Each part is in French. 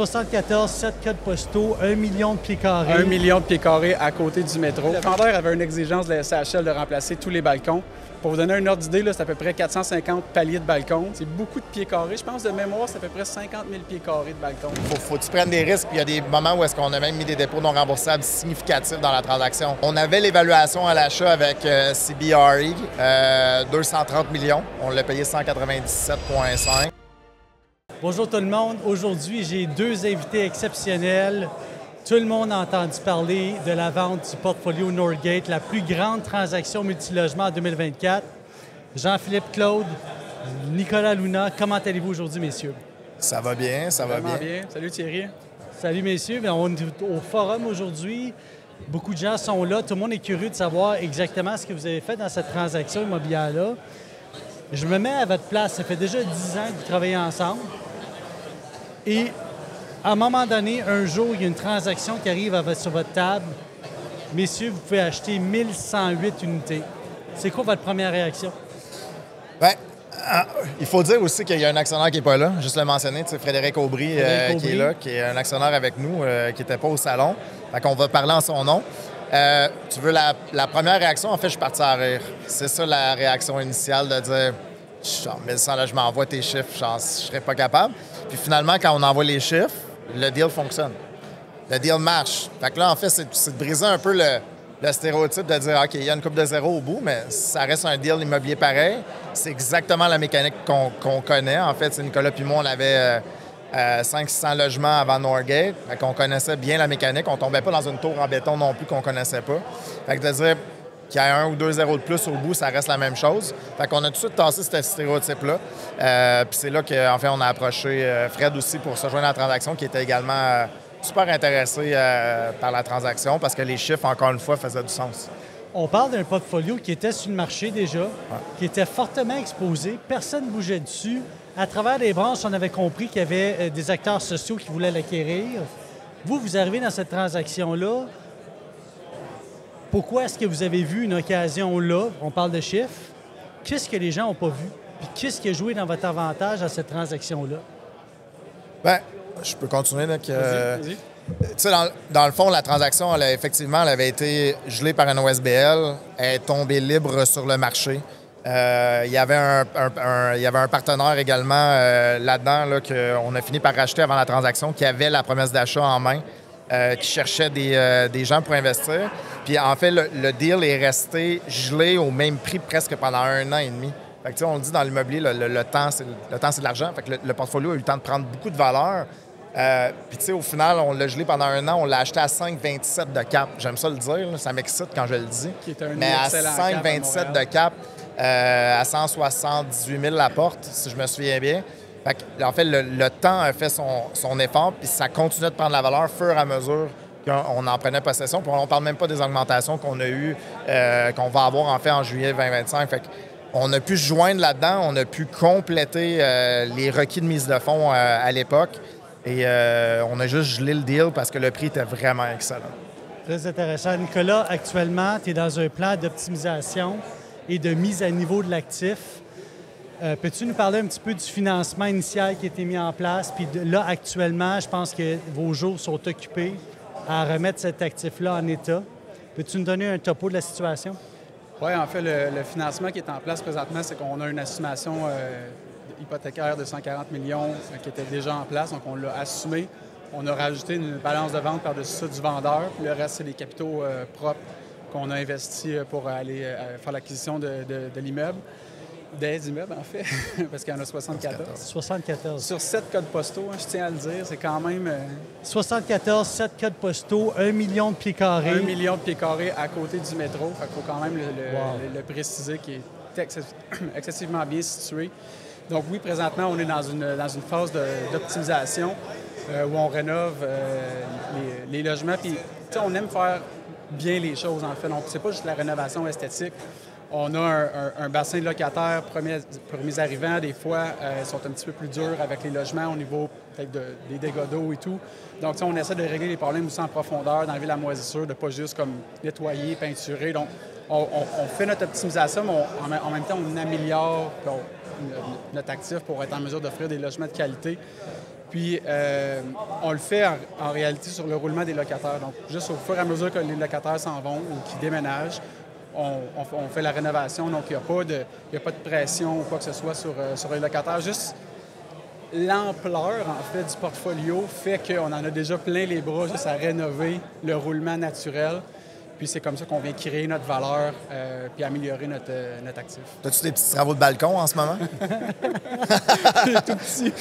74, 7 codes postaux, 1 million de pieds carrés. 1 million de pieds carrés à côté du métro. Le vendeur avait une exigence de la SHL de remplacer tous les balcons. Pour vous donner une ordre d'idée, c'est à peu près 450 paliers de balcons. C'est beaucoup de pieds carrés. Je pense de mémoire, c'est à peu près 50 000 pieds carrés de balcons. Faut que tu prennes des risques. Il y a des moments où est-ce qu'on a même mis des dépôts non remboursables significatifs dans la transaction. On avait l'évaluation à l'achat avec CBRE, 230 millions. On l'a payé 197,5. Bonjour tout le monde. Aujourd'hui, j'ai deux invités exceptionnels. Tout le monde a entendu parler de la vente du portfolio Northgate, la plus grande transaction multilogement en 2024. Jean-Philippe Claude, Nicolas Luna, comment allez-vous aujourd'hui, messieurs? Ça va bien, ça va bien. Salut Thierry. Salut messieurs, bien, on est au forum aujourd'hui. Beaucoup de gens sont là. Tout le monde est curieux de savoir exactement ce que vous avez fait dans cette transaction immobilière-là. Je me mets à votre place. Ça fait déjà 10 ans que vous travaillez ensemble. Et à un moment donné, un jour, il y a une transaction qui arrive sur votre table. Messieurs, vous pouvez acheter 1108 unités. C'est quoi votre première réaction? Bien, il faut dire aussi qu'il y a un actionnaire qui n'est pas là. Juste le mentionner, Frédéric Aubry, qui est là, qui est un actionnaire avec nous, qui n'était pas au salon. Fait qu'on va parler en son nom. Tu veux la première réaction? En fait, je suis parti à rire. C'est ça la réaction initiale de dire « 1100, là, je m'envoie tes chiffres, je ne serais pas capable. » Puis finalement, quand on envoie les chiffres, le deal fonctionne. Le deal marche. Fait que là, en fait, c'est de briser un peu le stéréotype de dire OK, il y a une coupe de zéro au bout, mais ça reste un deal immobilier pareil. C'est exactement la mécanique qu'on connaît. En fait, Nicolas puis moi, on avait 500-600 logements avant Northgate. Fait qu'on connaissait bien la mécanique. On tombait pas dans une tour en béton non plus qu'on connaissait pas. Fait que de dire qu'il y a 1 ou 2 zéros de plus au bout, ça reste la même chose. Fait qu'on a tout de suite tassé ce stéréotype-là. Puis c'est là qu'en fait, on a approché Fred aussi pour se joindre à la transaction, qui était également super intéressé par la transaction parce que les chiffres, encore une fois, faisaient du sens. On parle d'un portfolio qui était sur le marché déjà, qui était fortement exposé. Personne ne bougeait dessus. À travers les branches, on avait compris qu'il y avait des acteurs sociaux qui voulaient l'acquérir. Vous arrivez dans cette transaction-là. Pourquoi est-ce que vous avez vu une occasion là? On parle de chiffres. Qu'est-ce que les gens n'ont pas vu? Puis qu'est-ce qui a joué dans votre avantage à cette transaction-là? Bien, je peux continuer. Donc, Vas-y. Tu sais, dans le fond, la transaction, elle avait été gelée par un OSBL. Elle est tombée libre sur le marché. Il y avait un partenaire également là-dedans là, qu'on a fini par racheter avant la transaction qui avait la promesse d'achat en main, qui cherchait des gens pour investir. Puis en fait, le deal est resté gelé au même prix presque pendant 1 an et demi. Fait que, on le dit dans l'immobilier, le temps, c'est de l'argent. Fait que le portfolio a eu le temps de prendre beaucoup de valeur. Puis au final, on l'a gelé pendant 1 an. On l'a acheté à 5,27 de cap. J'aime ça le dire, là, ça m'excite quand je le dis. Mais à 5,27 de cap, à 178 000 la porte, si je me souviens bien. Fait que, en fait, le temps a fait son effort, puis ça continuait de prendre la valeur au fur et à mesure qu'on en prenait possession. Puis on ne parle même pas des augmentations qu'on a eues, qu'on va avoir en fait en juillet 2025. Fait qu'on a pu se joindre là-dedans, on a pu compléter les requis de mise de fonds à l'époque. Et on a juste gelé le deal parce que le prix était vraiment excellent. Très intéressant. Nicolas, actuellement, tu es dans un plan d'optimisation et de mise à niveau de l'actif. Peux-tu nous parler un petit peu du financement initial qui a été mis en place? Puis là, actuellement, je pense que vos jours sont occupés à remettre cet actif-là en état. Peux-tu nous donner un topo de la situation? Oui, en fait, le financement qui est en place présentement, c'est qu'on a une estimation hypothécaire de 140 millions qui était déjà en place. Donc, on l'a assumé. On a rajouté une balance de vente par-dessus ça du vendeur. Puis le reste, c'est les capitaux propres qu'on a investis pour aller faire l'acquisition de l'immeuble. Des immeubles, en fait, parce qu'il y en a 74. 74. Sur 7 codes postaux, je tiens à le dire, c'est quand même... 74, 7 codes postaux, 1 million de pieds carrés. 1 million de pieds carrés à côté du métro. Il faut quand même le préciser, qui est excessivement bien situé. Donc oui, présentement, on est dans une phase d'optimisation où on rénove les logements. Puis, on aime faire bien les choses, en fait. Donc, c'est pas juste la rénovation esthétique. On a un bassin de locataires premiers arrivants. Des fois, ils sont un petit peu plus durs avec les logements au niveau peut-être des dégâts d'eau et tout. Donc, on essaie de régler les problèmes aussi en profondeur, d'enlever la moisissure, de pas juste comme nettoyer, peinturer. Donc, on fait notre optimisation, mais en même temps, on améliore notre actif pour être en mesure d'offrir des logements de qualité. Puis, on le fait en réalité sur le roulement des locataires. Donc, juste au fur et à mesure que les locataires s'en vont ou qu'ils déménagent, on fait la rénovation. Donc, il n'y a pas de pression ou quoi que ce soit sur les locataires. Juste l'ampleur, en fait, du portfolio fait qu'on en a déjà plein les bras juste à rénover le roulement naturel. Puis c'est comme ça qu'on vient créer notre valeur puis améliorer notre actif. As-tu des petits travaux de balcon en ce moment? Tout petit.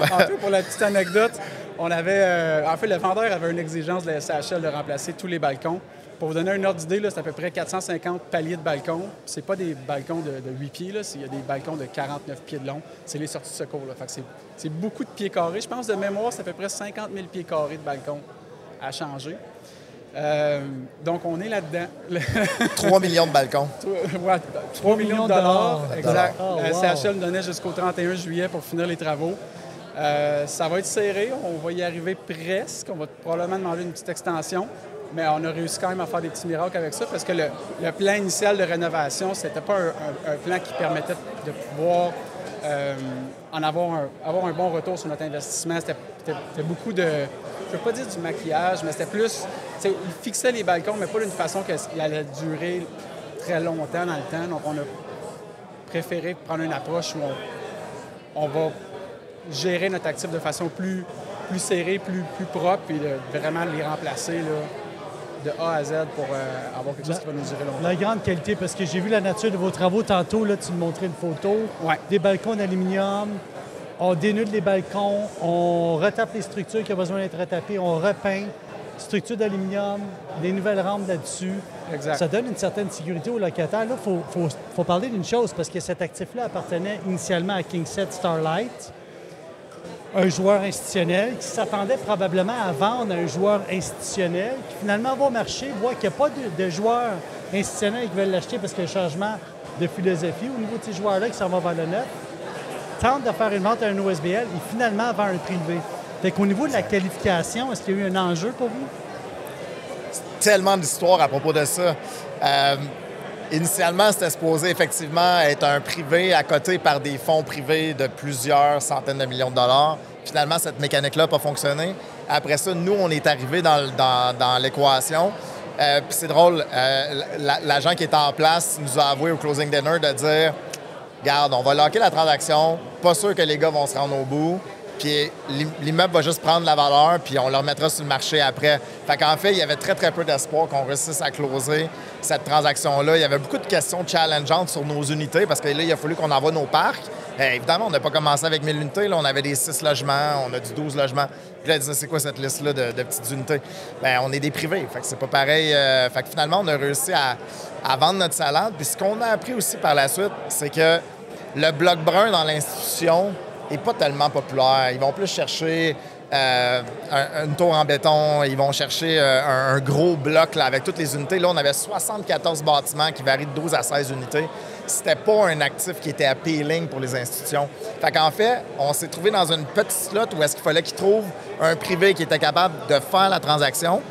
En fait, pour la petite anecdote, on avait... en fait, le vendeur avait une exigence de la SCHL de remplacer tous les balcons. Pour vous donner un ordre d'idée, c'est à peu près 450 paliers de balcons. C'est pas des balcons de 8 pieds, il y a des balcons de 49 pieds de long. C'est les sorties de secours. Là. Fait que c'est beaucoup de pieds carrés. Je pense de mémoire, c'est à peu près 50 000 pieds carrés de balcons à changer. Donc, on est là-dedans. 3 millions de balcons. Ouais, 3 millions de dollars. Exact. Oh, wow. CHL nous donnait jusqu'au 31 juillet pour finir les travaux. Ça va être serré. On va y arriver presque. On va probablement demander une petite extension. Mais on a réussi quand même à faire des petits miracles avec ça parce que le plan initial de rénovation, c'était pas un plan qui permettait de pouvoir avoir un bon retour sur notre investissement. C'était beaucoup de... Je ne veux pas dire du maquillage, mais c'était plus... Il fixait les balcons, mais pas d'une façon qu'il allait durer très longtemps dans le temps. Donc, on a préféré prendre une approche où on va gérer notre actif de façon plus serrée, plus propre, et de vraiment les remplacer là, de A à Z pour avoir quelque chose qui va nous durer longtemps. La grande qualité, parce que j'ai vu la nature de vos travaux tantôt, là, tu me montrais une photo. Ouais. Des balcons d'aluminium, on dénude les balcons, on retape les structures qui ont besoin d'être retapées, on repeint, structure d'aluminium, des nouvelles rampes là-dessus. Exact. Ça donne une certaine sécurité aux locataires. Là, faut parler d'une chose, parce que cet actif-là appartenait initialement à KingSett Starlight, un joueur institutionnel qui s'attendait probablement à vendre à un joueur institutionnel qui finalement va au marché, voit qu'il n'y a pas de joueurs institutionnels qui veulent l'acheter parce qu'il y a un changement de philosophie au niveau de ces joueurs-là qui s'en vont vers le neuf, tente de faire une vente à un OSBL et finalement vend un privé. Fait qu'au niveau de la qualification, est-ce qu'il y a eu un enjeu pour vous? Tellement d'histoires à propos de ça. Initialement, c'était supposé effectivement être un privé à côté par des fonds privés de plusieurs centaines de millions de dollars. Finalement, cette mécanique-là n'a pas fonctionné. Après ça, nous, on est arrivés dans l'équation. Puis c'est drôle, l'agent qui était en place nous a avoué au closing dinner de dire « Regarde, on va locker la transaction, pas sûr que les gars vont se rendre au bout. » Puis l'immeuble va juste prendre la valeur, puis on le remettra sur le marché après. Fait qu'en fait, il y avait très, très peu d'espoir qu'on réussisse à closer cette transaction-là. Il y avait beaucoup de questions challengeantes sur nos unités, parce que là, il a fallu qu'on envoie nos parcs. Évidemment, on n'a pas commencé avec 1000 unités. Là, on avait des 6 logements, on a du 12 logements. Puis là, il disait, c'est quoi cette liste-là de petites unités? Bien, on est des privés, fait que c'est pas pareil. Fait que finalement, on a réussi à vendre notre salade. Puis ce qu'on a appris aussi par la suite, c'est que le bloc brun dans l'institution n'est pas tellement populaire. Ils vont plus chercher une tour en béton, ils vont chercher un gros bloc là, avec toutes les unités. Là, on avait 74 bâtiments qui varient de 12 à 16 unités. C'était pas un actif qui était appealing pour les institutions. Fait qu'en fait, on s'est trouvé dans une petite slot où est-ce qu'il fallait qu'ils trouvent un privé qui était capable de faire la transaction.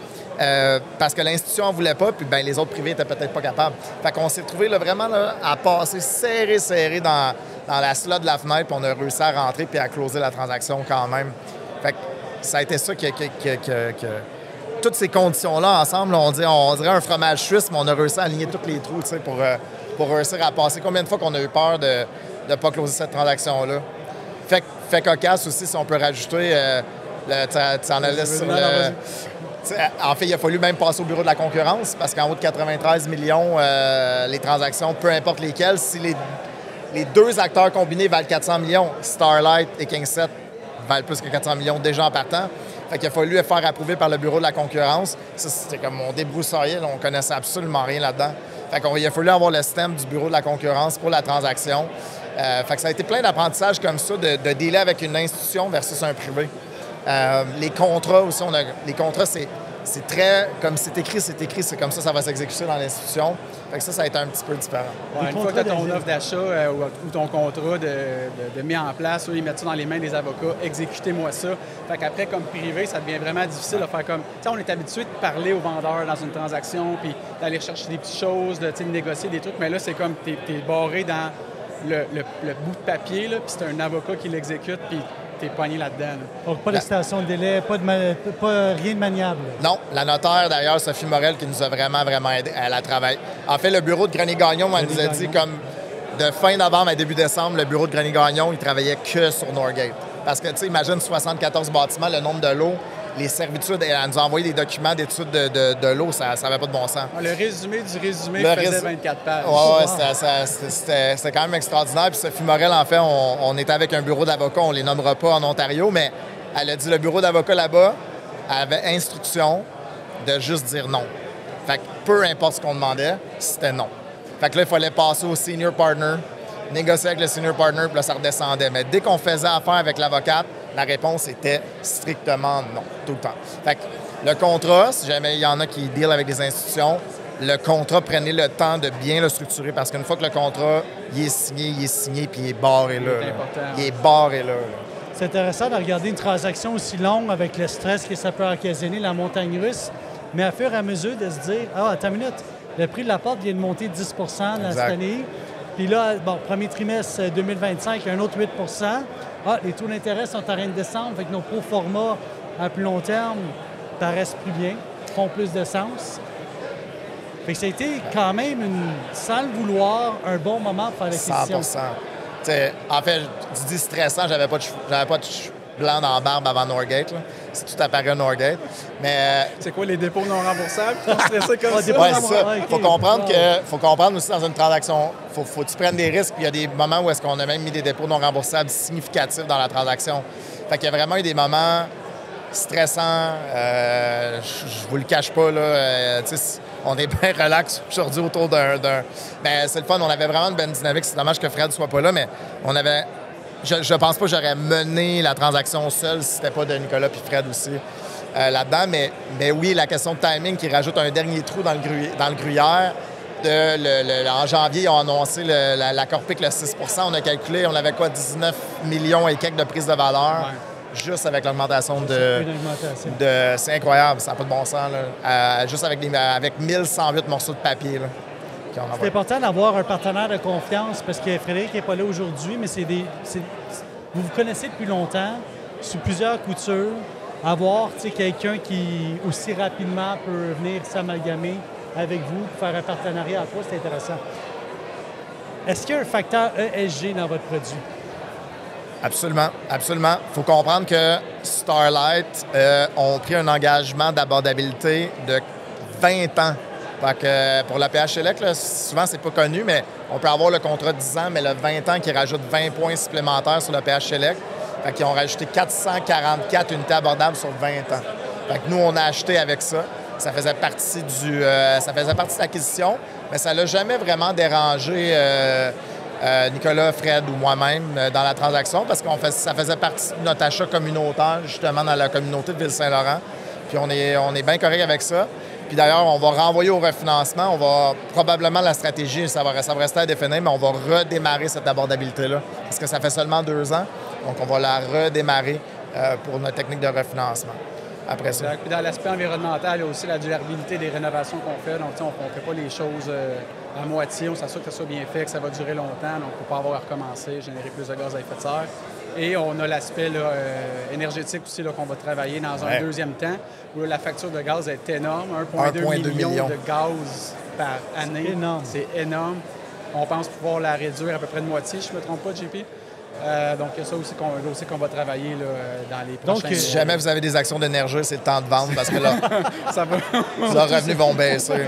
Parce que l'institution n'en voulait pas, puis ben, les autres privés n'étaient peut-être pas capables. Fait qu'on s'est trouvé là, vraiment là, à passer serré dans la slot de la fenêtre, puis on a réussi à rentrer puis à closer la transaction quand même. Fait que ça a été ça que toutes ces conditions-là ensemble, on dirait un fromage suisse, mais on a réussi à aligner tous les trous pour réussir à passer. Combien de fois qu'on a eu peur de ne pas closer cette transaction-là? Fait cocasse aussi, si on peut rajouter, tu en allais sur le... En fait, il a fallu même passer au bureau de la concurrence parce qu'en haut de 93 millions, les transactions, peu importe lesquelles, si les deux acteurs combinés valent 400 millions, Starlight et KingSett valent plus que 400 millions déjà en partant. Fait qu'il a fallu faire approuver par le bureau de la concurrence. Ça, c'était comme mon débroussaillé, on connaissait absolument rien là-dedans. Fait qu'il a fallu avoir le système du bureau de la concurrence pour la transaction. Fait que ça a été plein d'apprentissages comme ça, de dealer avec une institution versus un privé. Les contrats aussi, les contrats, c'est très... Comme c'est écrit, c'est comme ça va s'exécuter dans l'institution. Fait que ça a été un petit peu différent. Ouais, une fois que tu as ton offre d'achat ou ton contrat de mis en place, ils mettent ça dans les mains des avocats, exécutez-moi ça. Fait qu'après, comme privé, ça devient vraiment difficile de faire comme... Tu sais, on est habitué de parler au vendeur dans une transaction, puis d'aller chercher des petites choses, de négocier des trucs, mais là, c'est comme t'es barré dans le bout de papier, là, puis c'est un avocat qui l'exécute, puis es pogné là-dedans. Là. Donc, pas d'extension de délai, pas rien de maniable. Non, la notaire, d'ailleurs, Sophie Morel, qui nous a vraiment, vraiment aidé. Elle a travaillé. En fait, le bureau de Grenier-Gagnon, elle nous a dit comme de fin novembre à début décembre, le bureau de Grenier-Gagnon, il travaillait que sur Norgate. Parce que, tu sais, imagine 74 bâtiments, le nombre de lots, les servitudes, elle nous a envoyé des documents d'études de l'eau, ça n'avait pas de bon sens. Le résumé du résumé faisait 24 pages. Oui, c'était quand même extraordinaire. Puis Sophie Morel, en fait, on était avec un bureau d'avocats, on les nommera pas en Ontario, mais elle a dit le bureau d'avocats là-bas avait instruction de juste dire non. Fait que peu importe ce qu'on demandait, c'était non. Fait que là, il fallait passer au senior partner, négocier avec le senior partner, puis là, ça redescendait. Mais dès qu'on faisait affaire avec l'avocate, la réponse était strictement non, tout le temps. Fait que le contrat, si jamais il y en a qui deal avec des institutions, le contrat, prenez le temps de bien le structurer parce qu'une fois que le contrat, il est signé, puis il est barré là. Il est barré là. C'est intéressant de regarder une transaction aussi longue avec le stress que ça peut occasionner, la montagne russe, mais à fur et à mesure de se dire, attends une minute, le prix de la porte vient de monter de 10 dans cette année. Puis là, bon, premier trimestre 2025, un autre 8 les taux d'intérêt sont en train de descendre, fait que nos pro forma à plus long terme paraissent plus bien, font plus de sens. Fait que ça a été quand même, sans le vouloir, un bon moment pour faire l'acquisition. 100 En fait, tu dis stressant, j'avais pas de blanc dans la barbe avant Norgate. C'est tout apparu à Norgate. Mais c'est quoi les dépôts non remboursables? Stressé comme ça? Ouais, c'est ça. Faut comprendre aussi dans une transaction, faut que tu prennes des risques. Puis il y a des moments où est-ce qu'on a même mis des dépôts non remboursables significatifs dans la transaction. Fait qu'il y a vraiment eu des moments stressants. Je vous le cache pas, là. On est bien relax aujourd'hui autour d'un... Mais c'est le fun. On avait vraiment une bonne dynamique. C'est dommage que Fred soit pas là, mais on avait... Je pense pas que j'aurais mené la transaction seul si c'était pas de Nicolas puis Fred aussi là-dedans. Mais oui, la question de timing qui rajoute un dernier trou dans le gruyère. En janvier, ils ont annoncé la Corpic, le 6 % On a calculé, on avait 19 millions et quelques de prise de valeur. Ouais. Juste avec l'augmentation de... C'est incroyable, ça n'a pas de bon sens. Là. Juste avec 1108 morceaux de papier. Là. C'est important d'avoir un partenaire de confiance parce que Frédéric n'est pas là aujourd'hui, mais vous vous connaissez depuis longtemps, sur plusieurs coutures. Avoir quelqu'un qui aussi rapidement peut venir s'amalgamer avec vous, faire un partenariat à toi, c'est intéressant. Est-ce qu'il y a un facteur ESG dans votre produit? Absolument, absolument. Il faut comprendre que Starlight ont pris un engagement d'abordabilité de 20 ans. Fait que pour la PH Select, là, souvent, c'est pas connu, mais on peut avoir le contrat de 10 ans, mais le 20 ans qui rajoute 20 points supplémentaires sur le PH Select. Fait qu'ils ont rajouté 444 unités abordables sur 20 ans. Fait que nous, on a acheté avec ça. Ça faisait partie de l'acquisition, mais ça l'a jamais vraiment dérangé Nicolas, Fred ou moi-même dans la transaction parce que ça faisait partie de notre achat communautaire, justement, dans la communauté de Ville-Saint-Laurent. Puis on est bien correct avec ça. Puis d'ailleurs, on va renvoyer au refinancement. On va probablement la stratégie, ça va rester à définir, mais on va redémarrer cette abordabilité-là. Parce que ça fait seulement 2 ans. Donc, on va la redémarrer pour notre technique de refinancement. Après ça. Puis dans l'aspect environnemental, il y a aussi la durabilité des rénovations qu'on fait. Donc, on ne fait pas les choses à moitié. On s'assure que ça soit bien fait, que ça va durer longtemps. Donc, il ne faut pas avoir à recommencer, générer plus de gaz à effet de serre. Et on a l'aspect énergétique aussi qu'on va travailler dans un deuxième temps, où la facture de gaz est énorme, 1,2 million de gaz par année. C'est énorme. On pense pouvoir la réduire à peu près de moitié, si je ne me trompe pas, JP. Donc, il y a ça aussi qu'on va travailler là, dans les prochains... Donc, si jamais vous avez des actions d'énergie, c'est le temps de vendre parce que là, ça va. leurs revenus vont baisser.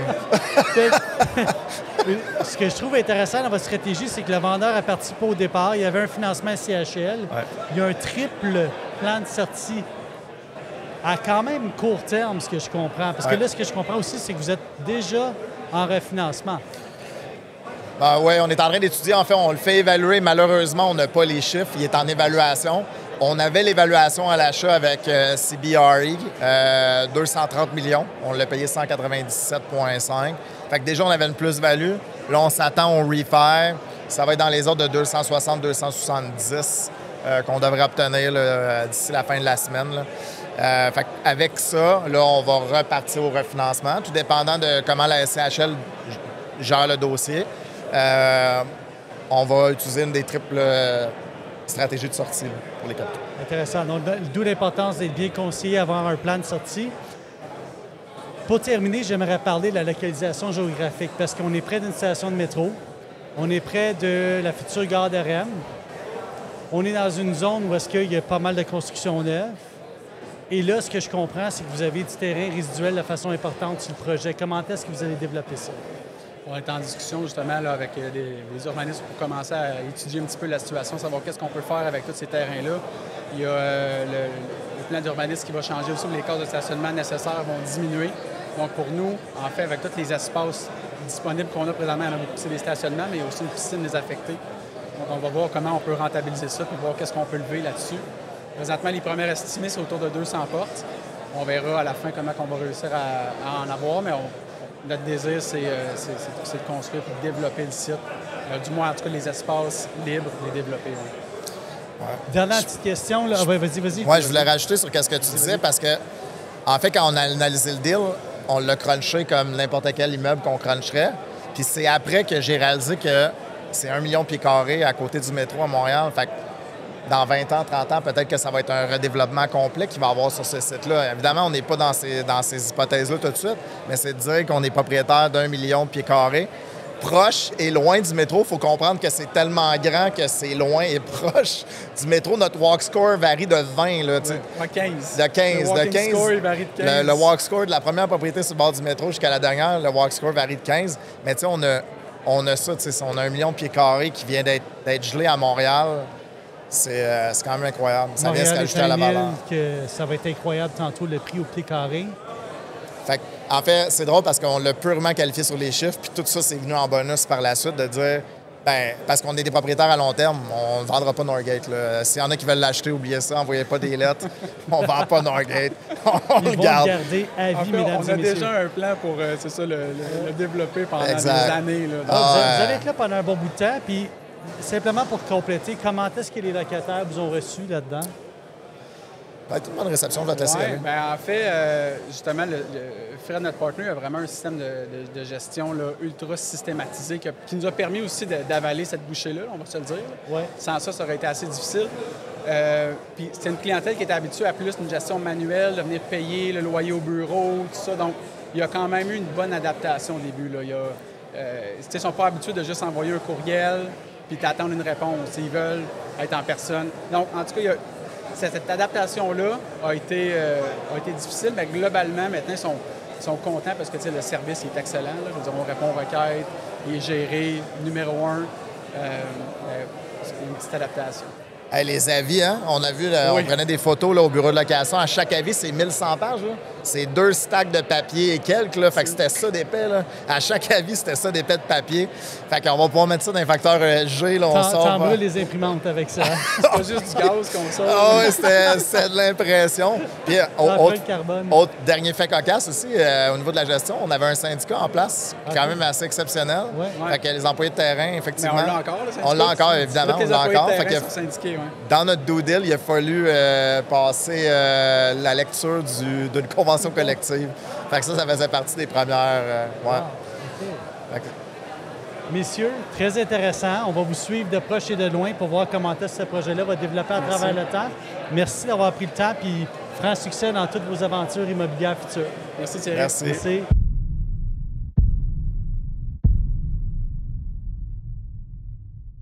Ce que je trouve intéressant dans votre stratégie, c'est que le vendeur a participé au départ. Il y avait un financement CHL. Ouais. Il y a un triple plan de sortie à quand même court terme, ce que je comprends. Parce que là, ce que je comprends aussi, c'est que vous êtes déjà en refinancement. Oui, on est en train d'étudier. En fait, on le fait évaluer. Malheureusement, on n'a pas les chiffres. Il est en évaluation. On avait l'évaluation à l'achat avec CBRE, 230 millions. On l'a payé 197,5. Fait que déjà, on avait une plus-value. Là, on s'attend au refi. Ça va être dans les ordres de 260-270 qu'on devrait obtenir d'ici la fin de la semaine. Fait avec ça, là, on va repartir au refinancement, tout dépendant de comment la SCHL gère le dossier. On va utiliser une des triples stratégie de sortie là, pour les capitaux. Intéressant. Donc, d'où l'importance d'être bien conseillé, avoir un plan de sortie. Pour terminer, j'aimerais parler de la localisation géographique parce qu'on est près d'une station de métro, on est près de la future gare de Rennes, on est dans une zone où est-ce qu'il y a pas mal de constructions neuves. Et là, ce que je comprends, c'est que vous avez du terrain résiduel de façon importante sur le projet. Comment est-ce que vous allez développer ça? On est en discussion justement là, avec les urbanistes pour commencer à étudier un petit peu la situation, savoir qu'est-ce qu'on peut faire avec tous ces terrains-là. Il y a le plan d'urbanisme qui va changer aussi, où les cases de stationnement nécessaires vont diminuer. Donc pour nous, en fait, avec tous les espaces disponibles qu'on a présentement, il y en a beaucoup, c'est des stationnements, mais il y a aussi une piscine désaffectée. Donc on va voir comment on peut rentabiliser ça, puis voir qu'est-ce qu'on peut lever là-dessus. Présentement, les premières estimées, c'est autour de 200 portes. On verra à la fin comment on va réussir à en avoir, mais notre désir, c'est de construire et de développer le site. Du moins, en tout cas, les espaces libres, les développer. Ouais. Dernière petite question. Là. Vas-y. Oui, je voulais rajouter sur ce que tu disais parce que, en fait, quand on a analysé le deal, on l'a crunché comme n'importe quel immeuble qu'on cruncherait. Puis c'est après que j'ai réalisé que c'est 1 million de pieds carrés à côté du métro à Montréal. Fait que dans 20 ans, 30 ans, peut-être que ça va être un redéveloppement complet qu'il va y avoir sur ce site-là. Évidemment, on n'est pas dans ces hypothèses-là tout de suite, mais c'est de dire qu'on est propriétaire d'1 million de pieds carrés. Proche et loin du métro, il faut comprendre que c'est tellement grand que c'est loin et proche du métro. Notre walk score varie de 20. Là, ouais, 15. De 15. Le walking score, il varie de 15. Le walk score de la première propriété sur le bord du métro jusqu'à la dernière, le walk score varie de 15. Mais tu sais, on a ça, on a 1 million de pieds carrés qui vient d'être gelé à Montréal. C'est quand même incroyable. Ça vient se rajouter à la valeur. Que ça va être incroyable tantôt, le prix au pied carré. En fait, c'est drôle parce qu'on l'a purement qualifié sur les chiffres, puis tout ça, c'est venu en bonus par la suite de dire, parce qu'on est des propriétaires à long terme, on ne vendra pas Northgate. S'il y en a qui veulent l'acheter, oubliez ça, envoyez pas des lettres. On ne vend pas Northgate. On le garde. Garder à vie, mesdames et messieurs. On a déjà un plan pour, le développer pendant des années. Là. Vous allez être là pendant un bon bout de temps, puis simplement pour compléter, comment est-ce que les locataires vous ont reçu là-dedans? Toute bonne réception, je vais te laisser aller. En fait, justement, Fred, notre partenaire, a vraiment un système de gestion là, ultra systématisé qui nous a permis aussi d'avaler cette bouchée-là, on va se le dire. Ouais. Sans ça, ça aurait été assez difficile. Puis c'était une clientèle qui était habituée à plus une gestion manuelle, de venir payer le loyer au bureau, tout ça. Donc, il y a quand même eu une bonne adaptation au début. Là. Ils ne sont pas habitués de juste envoyer un courriel puis d'attendre une réponse. Ils veulent être en personne. Donc, en tout cas, cette adaptation-là a été difficile, mais globalement, maintenant, ils sont contents parce que le service est excellent. Là. Je veux dire, on répond aux requêtes, il est géré, numéro 1. C'est une petite adaptation. Hey, les avis, hein? On a vu, on prenait des photos là, au bureau de location. À chaque avis, c'est 1100 pages. Là. C'est 2 stacks de papier et quelques. Là. Fait que c'était ça d'épais. Là. À chaque avis, c'était ça d'épais de papier. Fait qu'on va pouvoir mettre ça dans les facteurs G. Là, on sort. T'en brûles les imprimantes avec ça. C'est pas juste du gaz qu'on sort. Ah oui, c'était de l'impression. Puis, autre dernier fait cocasse aussi, au niveau de la gestion, on avait un syndicat en place, quand même assez exceptionnel. Fait que les employés de terrain, effectivement. Mais on l'a encore, le syndicat. On l'a encore, évidemment. On l'a encore. Fait que syndiqués, dans notre due deal, il a fallu passer la lecture d'une convention collective. Fait que ça faisait partie des premières. Messieurs, très intéressant. On va vous suivre de proche et de loin pour voir comment ce projet-là va développer à travers le temps. Merci d'avoir pris le temps et franc succès dans toutes vos aventures immobilières futures. Merci Thierry. Merci.